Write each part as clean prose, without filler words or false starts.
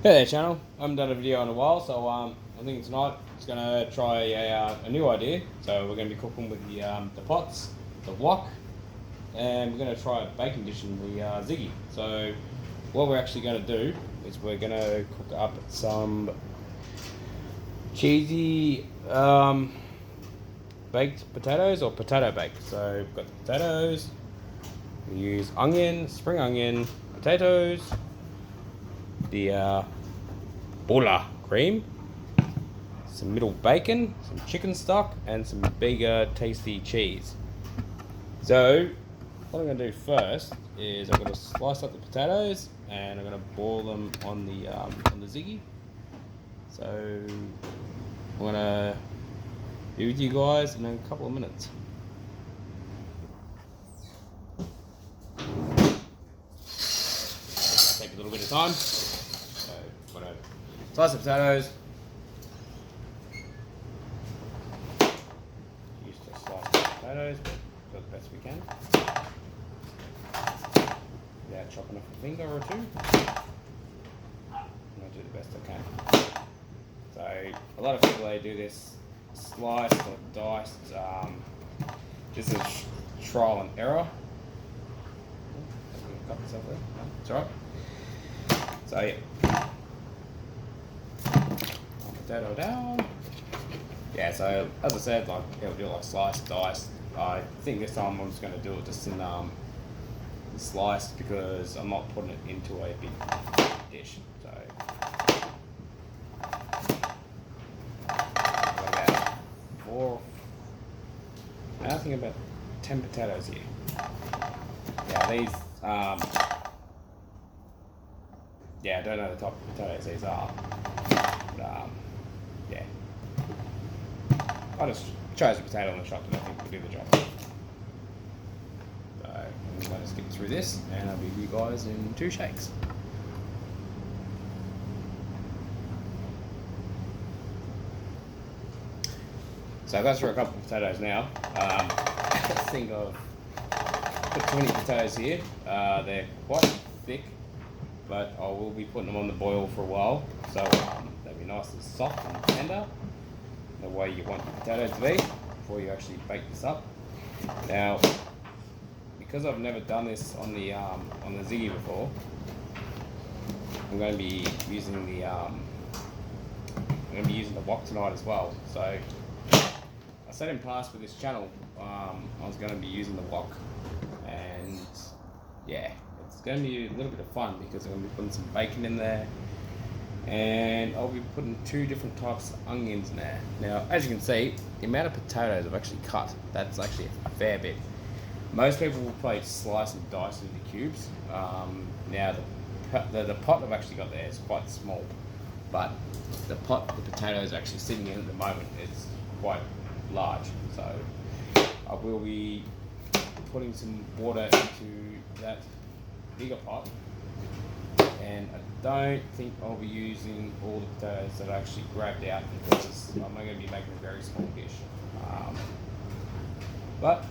Hey there channel, I haven't done a video in a while, so I think tonight it's going to try a new idea. So we're going to be cooking with the pots, the wok, and we're going to try a baking dish in the ziggy. So what we're actually going to do is we're going to cook up some cheesy baked potatoes or potato bake. So we've got the potatoes, we use onion, spring onion, potatoes, the bulla cream, some middle bacon, some chicken stock, and some bigger tasty cheese. So what I'm going to do first is I'm going to slice up the potatoes and I'm going to boil them on the ziggy. So I'm going to be with you guys in a couple of minutes. Take a little bit of time. So I'm going to slice the potatoes. Used to slice the potatoes, but do the best we can. Without chopping off a finger or two. I'm going to do the best I can. So a lot of people, they do this sliced or diced. This is trial and error. Cut myself there. No, it's alright. So yeah, potato down. Yeah, so as I said, like it'll do like sliced, diced. I think this time I'm just going to do it just in sliced because I'm not putting it into a big dish. So about I think about 10 potatoes here. Yeah, these yeah, I don't know the type of potatoes these are, but yeah, I just chose a potato on the shop and I think we'll do the job. So I'm going to skip through this and I'll be with you guys in 2 shakes. So I've got through a couple of potatoes now. I think I've put 20 potatoes here. They're quite thick, but I will be putting them on the boil for a while, so they'll be nice and soft and tender, the way you want your potatoes to be before you actually bake this up. Now, because I've never done this on the ziggy before, I'm going to be using the wok tonight as well. So I said in past with this channel, I was going to be using the wok, and yeah, it's going to be a little bit of fun because I'm going to be putting some bacon in there, and I'll be putting 2 different types of onions in there. Now, as you can see, the amount of potatoes I've actually cut, that's actually a fair bit. Most people will probably slice and dice into cubes. Now, the pot I've actually got there is quite small, but the pot the potatoes are actually sitting in at the moment is quite large. So I will be putting some water into that bigger pot, and I don't think I'll be using all the potatoes that I actually grabbed out because I'm going to be making a very small dish. But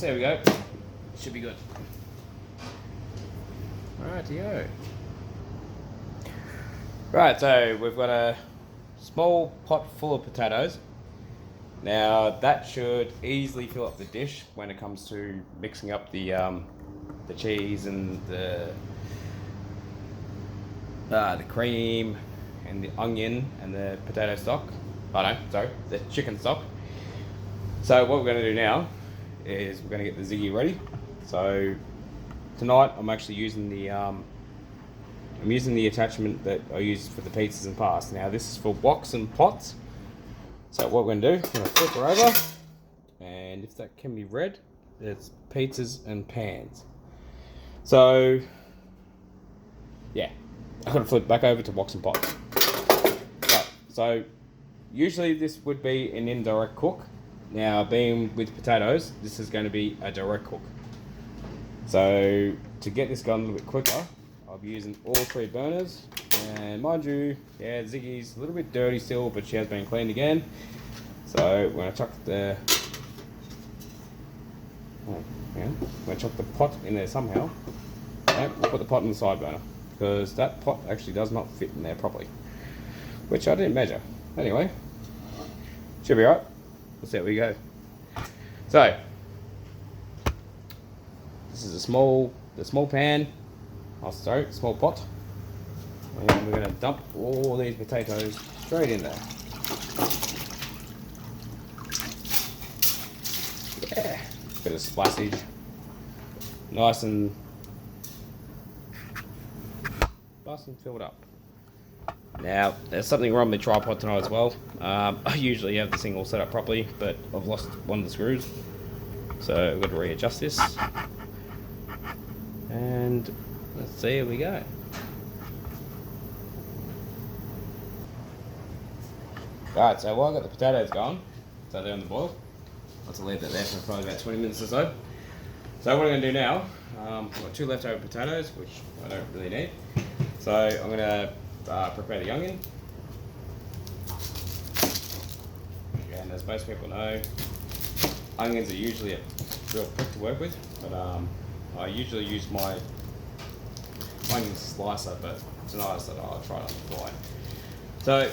there we go. It should be good. Rightio. Right, so we've got a small pot full of potatoes. Now that should easily fill up the dish when it comes to mixing up the cheese and the cream and the onion and the potato stock. Oh no, sorry, the chicken stock. So what we're going to do now is we're going to get the ziggy ready. So tonight I'm actually using the attachment that I used for the pizzas in the past. Now this is for woks and pots. So what we're going to do, I'm going to flip her over, and if that can be read, it's pizzas and pans. So yeah, I'm going to flip back over to woks and pots. Right, so usually this would be an indirect cook. Now, being with potatoes, this is going to be a direct cook. So to get this going a little bit quicker, I'll be using all 3 burners. And mind you, yeah, Ziggy's a little bit dirty still, but she has been cleaned again. So we're going to chuck the pot in there somehow. Okay, we'll put the pot on the side burner because that pot actually does not fit in there properly, which I didn't measure. Anyway, should be right. Let's see how we go. So this is the small pan. Small pot, and we're going to dump all these potatoes straight in there. Yeah, bit of splashage, nice and filled up. Now, there's something wrong with the tripod tonight as well. I usually have this thing all set up properly, but I've lost one of the screws, so I've got to readjust this. And let's see, here we go. Alright, so while I've got the potatoes going, so they're on the boil, I'll leave that there for probably about 20 minutes or so. So what I'm going to do now, I've got 2 leftover potatoes, which I don't really need. So I'm going to prepare the onion. And as most people know, onions are usually a real prick to work with, but I usually use my onion slicer, but tonight I said I'll try it on the fly. So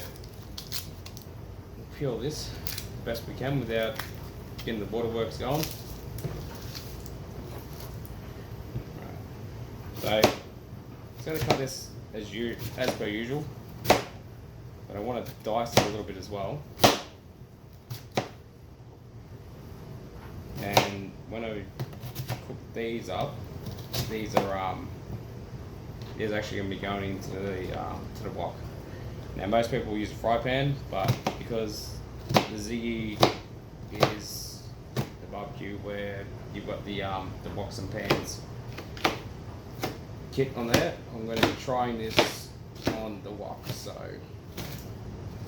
peel this the best we can without getting the waterworks going. Right. So I'm going to cut this as per usual, but I want to dice it a little bit as well. And when I cook these up, these are actually going to be going into the wok. Now most people use a fry pan, but because the ziggy is the barbecue where you've got the woks and pans kit on there, I'm going to be trying this on the wok. So I'm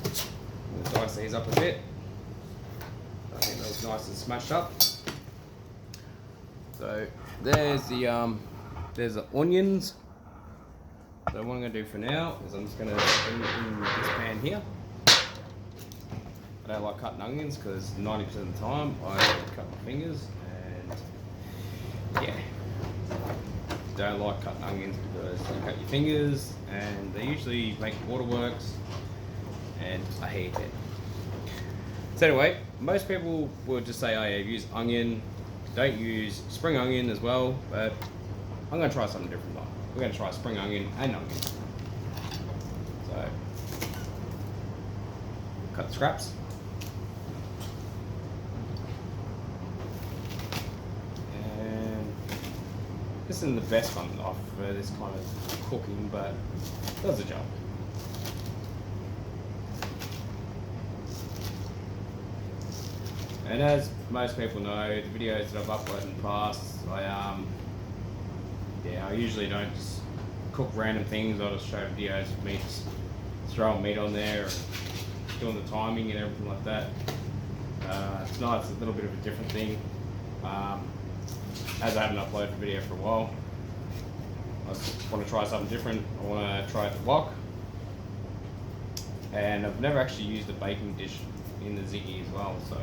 going to dice these up a bit. I think that was nice and smashed up. So there's the onions. So what I'm going to do for now is I'm just going to put it in this pan here. I don't like cutting onions because 90% of the time I cut my fingers, and yeah, don't like cutting onions because you cut your fingers and they usually make waterworks and I hate it. So anyway, most people will just say, oh yeah, use onion, don't use spring onion as well, but I'm going to try something different though. We're going to try spring onion and onion. So, cut the scraps. And this isn't the best one off for this kind of cooking, but it does the job. And as most people know, the videos that I've uploaded in the past, I usually don't just cook random things. I just show videos of me just throwing meat on there and doing the timing and everything like that. Tonight it's a little bit of a different thing. As I haven't uploaded a video for a while, I just want to try something different. I want to try the wok. And I've never actually used a baking dish in the ziggy as well, so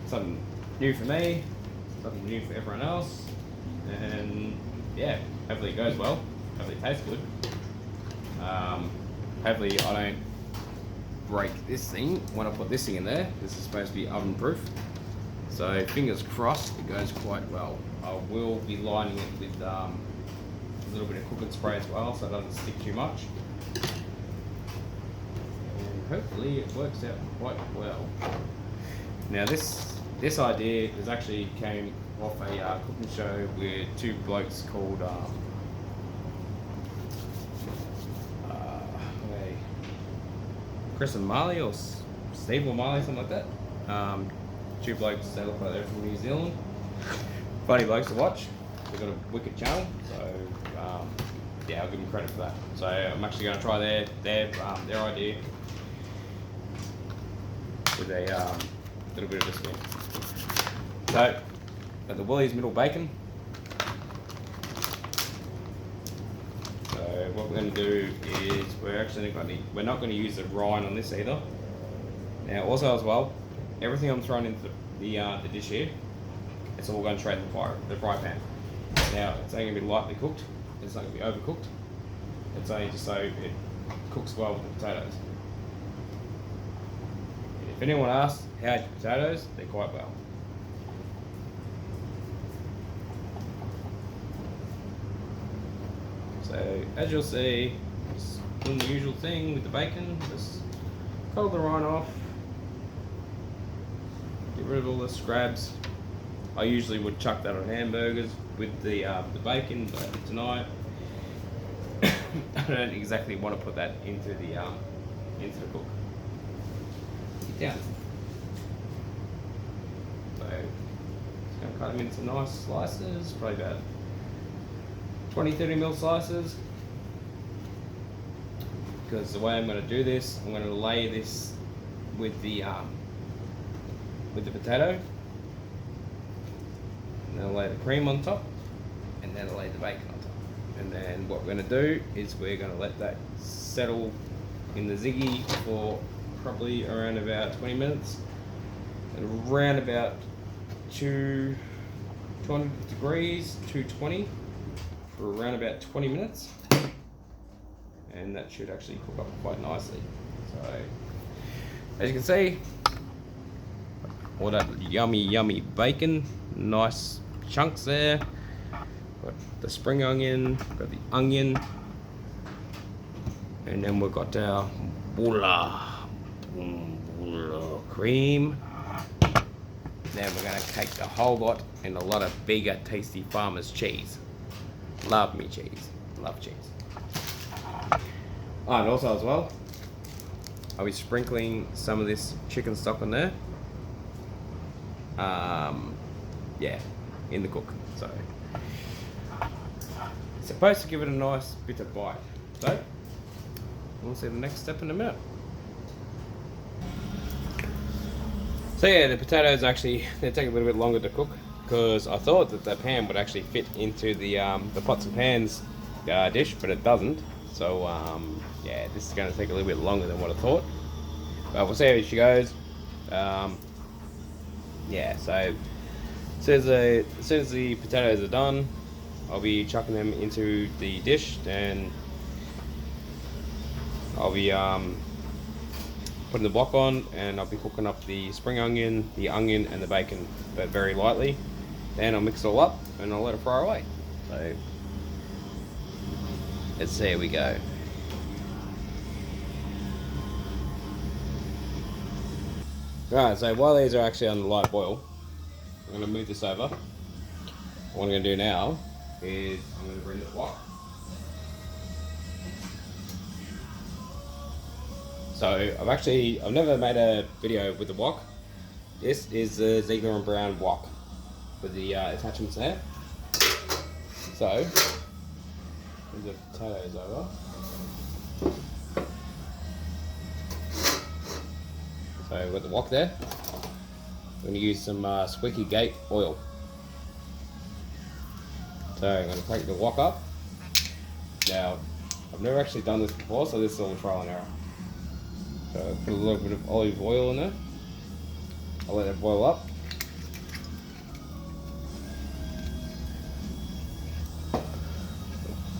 something new for me, something new for everyone else, and yeah, hopefully it goes well, hopefully it tastes good. Hopefully I don't break this thing when I put this thing in there. This is supposed to be oven proof, so fingers crossed it goes quite well. I will be lining it with a little bit of cooking spray as well, so it doesn't stick too much. Hopefully it works out quite well. Now this idea is actually came off a cooking show with 2 blokes called Chris and Marley or Steve or Marley, something like that. 2 blokes, they look like they're from New Zealand. Funny blokes to watch. They've got a wicked channel, so yeah, I'll give them credit for that. So I'm actually going to try their idea with a little bit of this one. So, got the Woolies middle bacon. So what we're going to do is we're not going to use the rind on this either. Now also as well, everything I'm throwing into the dish here, it's all going straight in the fry pan. Now it's only going to be lightly cooked, It's not going to be overcooked. It's only just so it cooks well with the potatoes. If anyone asks how's your potatoes, they're quite well. So as you'll see, just doing the usual thing with the bacon. Just pull the rind off, get rid of all the scraps. I usually would chuck that on hamburgers with the bacon, but tonight I don't exactly want to put that into the cook. Get down. So just going to cut them into nice slices, probably about 20-30 mil slices. Because the way I'm going to do this, I'm going to lay this with the potato. And then I'll lay the cream on top, and then I'll lay the bacon on top. And then what we're going to do is we're going to let that settle in the ziggy for probably around about 20 minutes. And around about 200 degrees, 220 for around about 20 minutes. And that should actually cook up quite nicely. So, as you can see, all that yummy bacon, nice chunks there. Got the spring onion, got the onion, and then we've got our bulla cream. Then we're going to cake the whole lot in a lot of bigger, tasty farmer's cheese. Love me cheese, love cheese. Oh, and also as well, I'll be sprinkling some of this chicken stock on there. Yeah, in the cook. So it's supposed to give it a nice bit of bite. So we'll see the next step in a minute. So yeah, the potatoes actually they take a little bit longer to cook because I thought that the pan would actually fit into the pots and pans dish, but it doesn't. So yeah, this is going to take a little bit longer than what I thought. But we'll see how she goes. Yeah, so as soon as the potatoes are done, I'll be chucking them into the dish, and I'll be putting the wok on, and I'll be cooking up the spring onion, the onion, and the bacon, but very lightly. Then I'll mix it all up, and I'll let it fry away. So let's see how we go. Alright, so while these are actually on the light boil, I'm going to move this over. What I'm going to do now is I'm going to bring the wok. So I've never made a video with the wok. This is the Ziegler and Brown wok with the attachments there. So move the potatoes over. So we've got the wok there. I'm going to use some Squeaky Gate oil. So I'm going to take the wok up. Now, I've never actually done this before, so this is all trial and error. So put a little bit of olive oil in there. I'll let it boil up.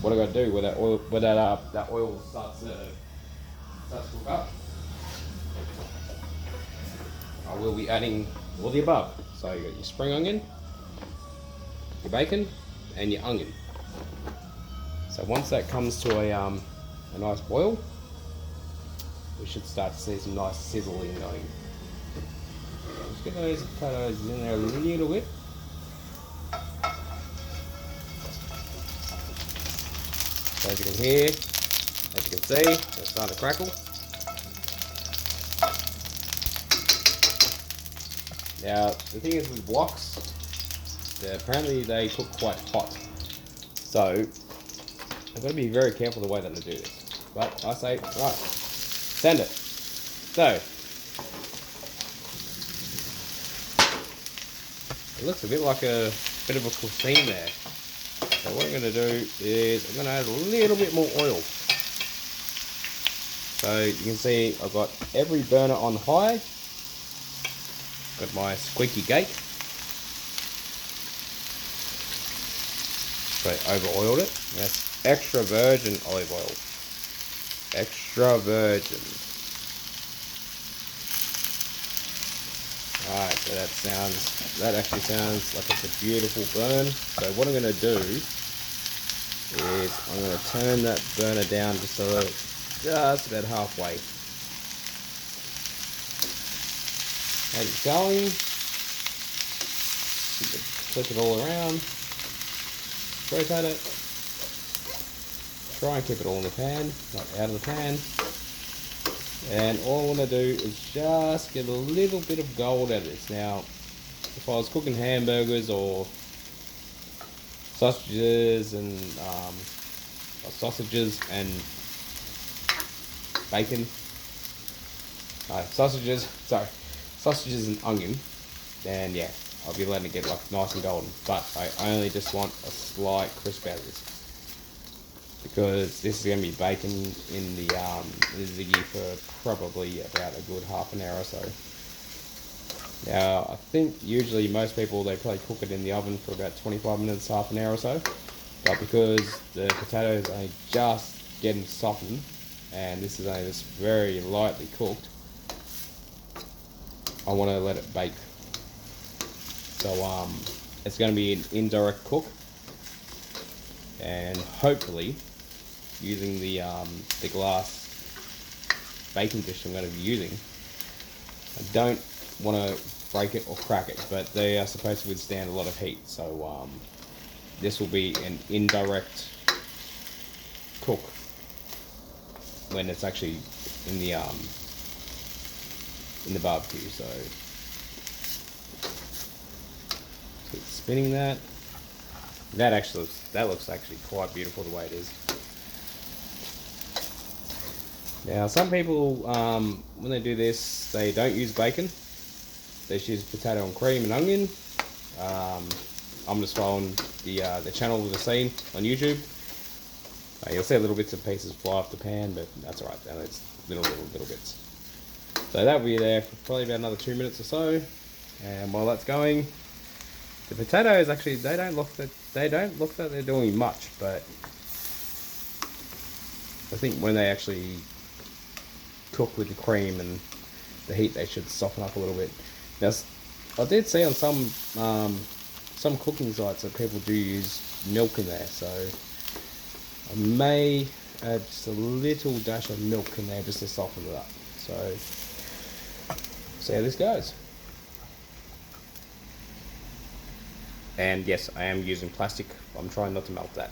What I got to do with that oil, that oil starts to cook up, I will be adding all the above. So you got your spring onion, your bacon, and your onion. So once that comes to a nice boil, we should start to see some nice sizzling going. Let's get those potatoes in there a little bit. So as you can hear, as you can see, they're starting to crackle. Now, the thing is with woks, apparently they cook quite hot. So, I've got to be very careful the way that I do this. But I say, right, send it. So, it looks a bit like a bit of a cuisine there. So what I'm going to do is I'm going to add a little bit more oil. So you can see I've got every burner on high. Got my Squeaky Gate. So I over oiled it. That's extra virgin olive oil. Extra virgin. Alright, so that actually sounds like it's a beautiful burn. So what I'm going to do is I'm going to turn that burner down just a little, just about halfway. And it's going. Flip it all around. Rotate it. Try and keep it all in the pan, not out of the pan. And all I want to do is just get a little bit of gold out of this. Now, if I was cooking hamburgers or sausages and bacon, sausages and onion, then yeah, I'll be letting it get like nice and golden. But I only just want a slight crisp out of this, because this is going to be baking in the ziggy for probably about a good half an hour or so. Now, I think usually most people, they probably cook it in the oven for about 25 minutes, half an hour or so. But because the potatoes are just getting softened, and this is only just very lightly cooked, I want to let it bake. So it's going to be an indirect cook, and hopefully, using the glass baking dish I'm going to be using, I don't want to break it or crack it, but they are supposed to withstand a lot of heat. So this will be an indirect cook when it's actually in the barbecue. So keep spinning that. That looks actually quite beautiful the way it is. Now, some people, when they do this, they don't use bacon. They just use potato and cream and onion. I'm just following the channel with the scene on YouTube. You'll see little bits and pieces fly off the pan, but that's alright. It's little bits. So that'll be there for probably about another 2 minutes or so. And while that's going, the potatoes actually they don't look that they're doing much, but I think when they actually cook with the cream and the heat, they should soften up a little bit. Now, I did see on some cooking sites that people do use milk in there, so I may add just a little dash of milk in there just to soften it up. So see how this goes. And yes, I am using plastic. I'm trying not to melt that.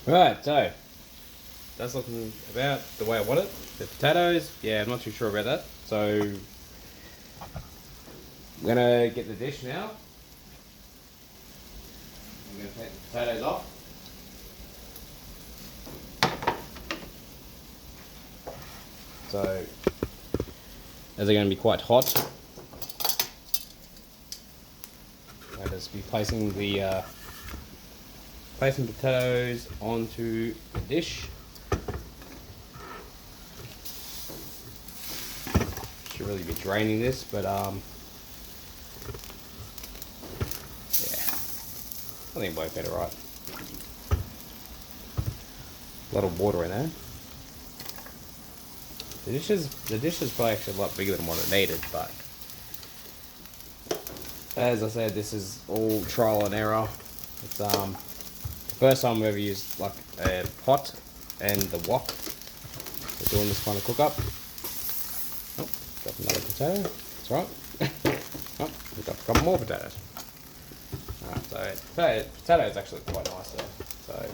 Right, so that's looking about the way I want it. The potatoes, yeah, I'm not too sure about that. So I'm gonna get the dish now. I'm gonna take the potatoes off. So as they're going to be quite hot, I'll just be placing the potatoes onto the dish. Should really be draining this, but yeah, I think both better, right? A lot of water in there. The dish is probably actually a lot bigger than what it needed, but as I said, this is all trial and error. It's the first time I've ever used like a pot and the wok for doing this kind of cook up. Oh, got another potato. That's right. Oh, we've got a couple more potatoes. Alright, so potato is actually quite nice there. So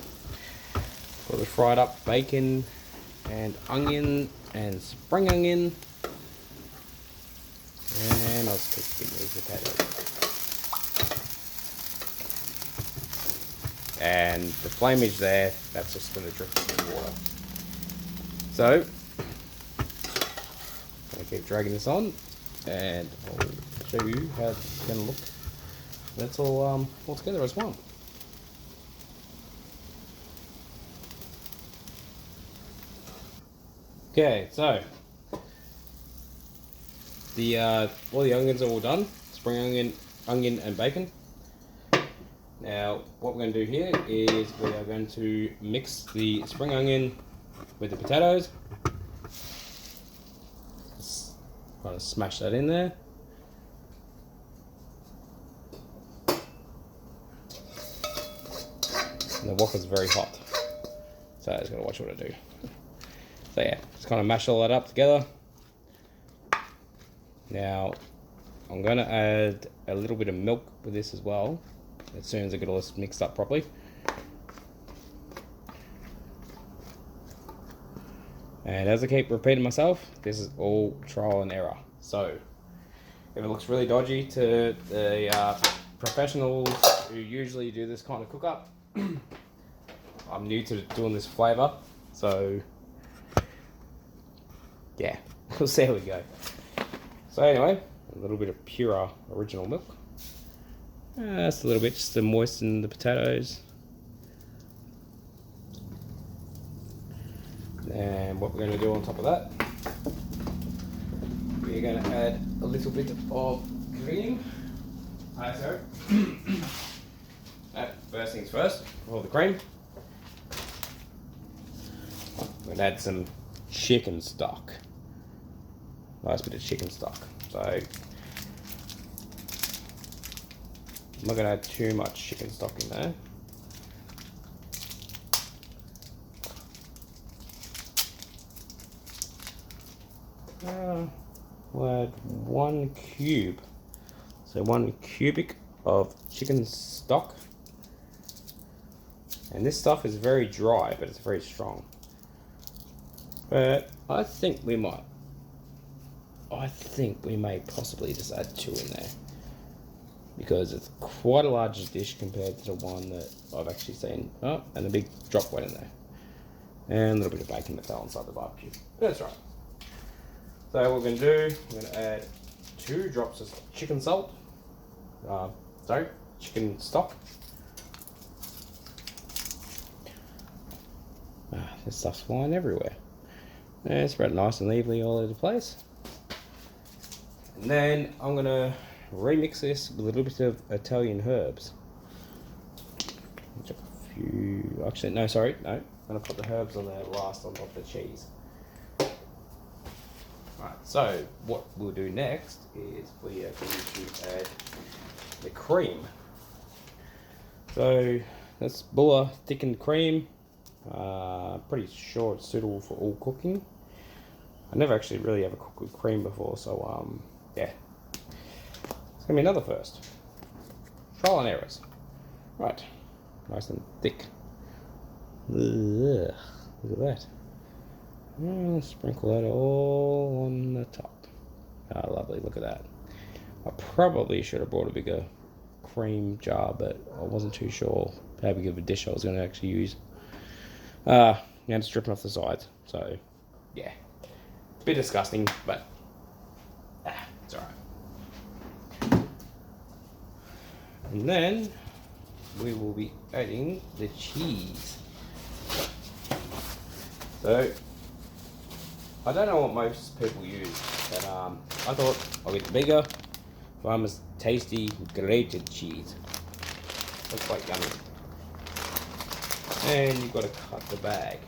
got the fried up bacon and onion and spring onion, and I'll just keep these potatoes. And the flameage there, that's just going to drip some water. So I'm going to keep dragging this on, and I'll show you how it's going to look. That's all together as one. Okay, so all the onions are all done. Spring onion and bacon. Now Now, what we're going to do here is we are going to mix the spring onion with the potatoes. Just kind of smash that in there. And the wok is very hot, so I just gotta watch what I do. So yeah, just kind of mash all that up together. Now, I'm gonna add a little bit of milk with this as well, as soon as I get all this mixed up properly. And as I keep repeating myself, this is all trial and error. So, if it looks really dodgy to the professionals who usually do this kind of cook up, I'm new to doing this flavour, so yeah, we'll see how we go. So anyway, a little bit of pure original milk. Just a little bit, just to moisten the potatoes. And what we're going to do on top of that, we're going to add a little bit of cream. First things first, all the cream. I'm going to add some chicken stock. Nice bit of chicken stock. So, I'm not going to add too much chicken stock in there. We'll add 1 cube. So 1 cubic of chicken stock. And this stuff is very dry, but it's very strong. But I think we may possibly just add 2 in there, because it's quite a large dish compared to the one that I've actually seen. Oh, and a big drop went in there. And a little bit of bacon that fell inside the barbecue. That's right. So what we're going to do, we're going to add 2 drops of chicken salt. Chicken stock. This stuff's flying everywhere. And spread it nice and evenly all over the place. And then I'm going to remix this with a little bit of Italian herbs. Actually, no, sorry, no. I'm going to put the herbs on there last on top of the cheese. Right, so what we'll do next is we are going to add the cream. So that's Bulla thickened cream. Pretty sure it's suitable for all cooking. I never actually really ever cooked with cream before, so yeah, it's gonna be another first. Trial and errors. Right, nice and thick. Ugh, look at that. Sprinkle that all on the top. Ah, lovely, look at that. I probably should have brought a bigger cream jar, but I wasn't too sure how big of a dish I was going to actually use. And it's dripping off the sides, so yeah, a bit disgusting, but it's alright. And then we will be adding the cheese. So I don't know what most people use, but I thought I'll get the bigger, Farmer's tasty grated cheese. Looks quite yummy. And you've got to cut the bag.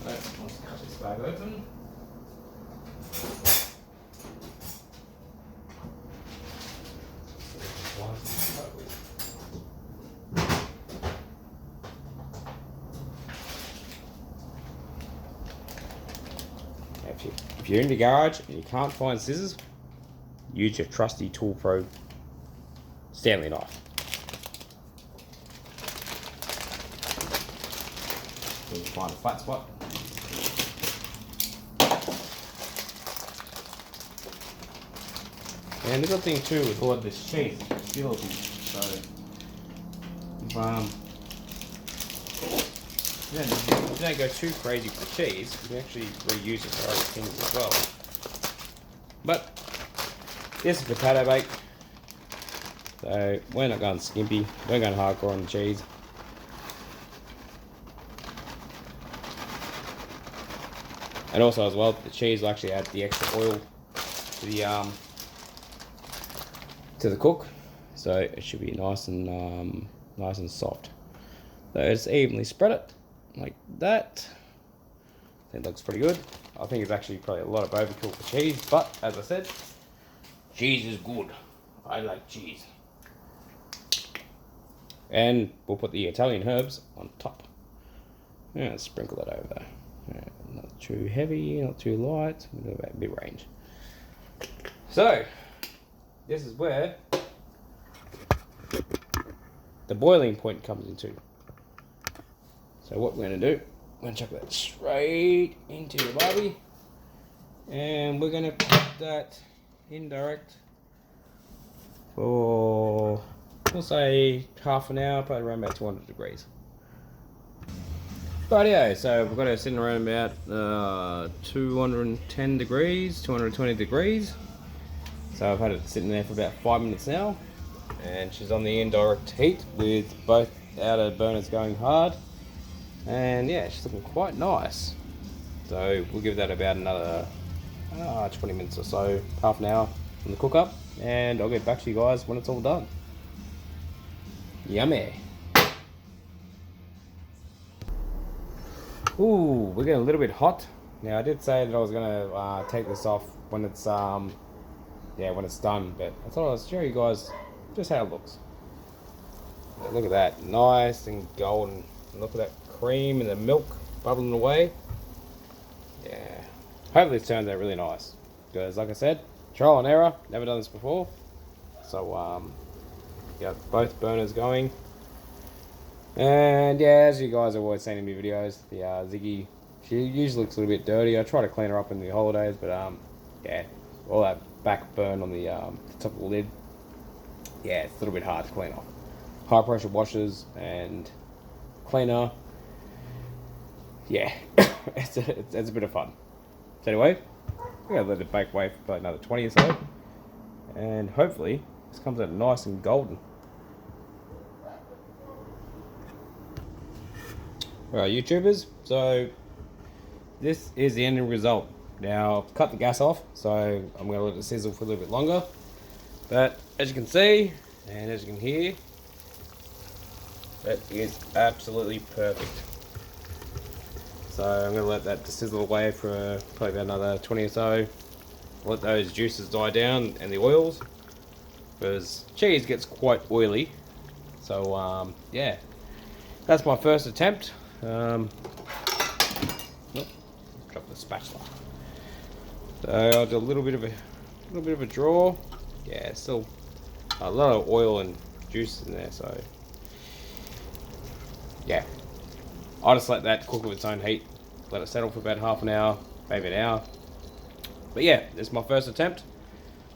Right, let's cut this bag open. If you're in the garage and you can't find scissors, use your trusty Tool Pro Stanley knife. Then you find a flat spot. And the good thing too with all of this cheese, it's peelable. So if you don't go too crazy with the cheese, you can actually reuse it for other things as well. But this is potato bake, so we're not going skimpy, we're going hardcore on the cheese. And also as well, the cheese will actually add the extra oil to the to the cook, so it should be nice and soft. So just evenly spread it like that. It looks pretty good. I think it's actually probably a lot of overkill for cheese, but as I said, cheese is good. I like cheese. And we'll put the Italian herbs on top. Yeah, sprinkle that over there. Yeah, not too heavy, not too light. We'll do about mid-range. So, this is where the boiling point comes into. So what we're going to do, we're going to chuck that straight into the barbie. And we're going to put that indirect for, we'll say, half an hour, probably around about 200 degrees. Rightio, so we've got it sitting around about 210 degrees, 220 degrees. So I've had it sitting there for about 5 minutes now. And she's on the indirect heat with both outer burners going hard. And yeah, she's looking quite nice. So we'll give that about another 20 minutes or so, half an hour on the cook up. And I'll get back to you guys when it's all done. Yummy. Ooh, we're getting a little bit hot. Now I did say that I was gonna take this off when it's when it's done, but I thought I'd show you guys just how it looks. Look at that, nice and golden. And look at that cream and the milk bubbling away. Yeah, hopefully it turns out really nice. Because like I said, trial and error, never done this before. So yeah, both burners going. And yeah, as you guys have always seen in my videos, the Ziggy, she usually looks a little bit dirty. I try to clean her up in the holidays, but yeah, all that back burn on the top of the lid, yeah, it's a little bit hard to clean off. High pressure washers and cleaner, yeah, it's a bit of fun. So anyway, we're gonna let it bake away for probably another 20 or so, and hopefully this comes out nice and golden. Alright, YouTubers, so this is the ending result. Now, I've cut the gas off, so I'm going to let it sizzle for a little bit longer. But as you can see, and as you can hear, that is absolutely perfect. So I'm going to let that sizzle away for probably about another 20 or so. Let those juices die down and the oils, because cheese gets quite oily. So yeah, that's my first attempt. Drop the spatula. So I'll do a little bit of a draw. Yeah, still a lot of oil and juice in there. So yeah, I'll just let that cook with its own heat. Let it settle for about half an hour, maybe an hour. But yeah, this is my first attempt.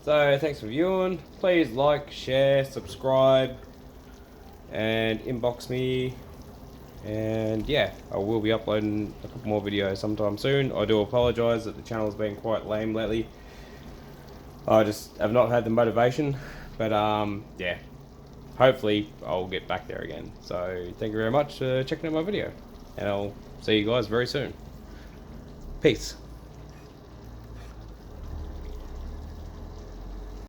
So thanks for viewing. Please like, share, subscribe, and inbox me. And yeah, I will be uploading a couple more videos sometime soon. I do apologise that the channel has been quite lame lately. I just have not had the motivation, but yeah, hopefully I'll get back there again. So thank you very much for checking out my video, and I'll see you guys very soon. Peace.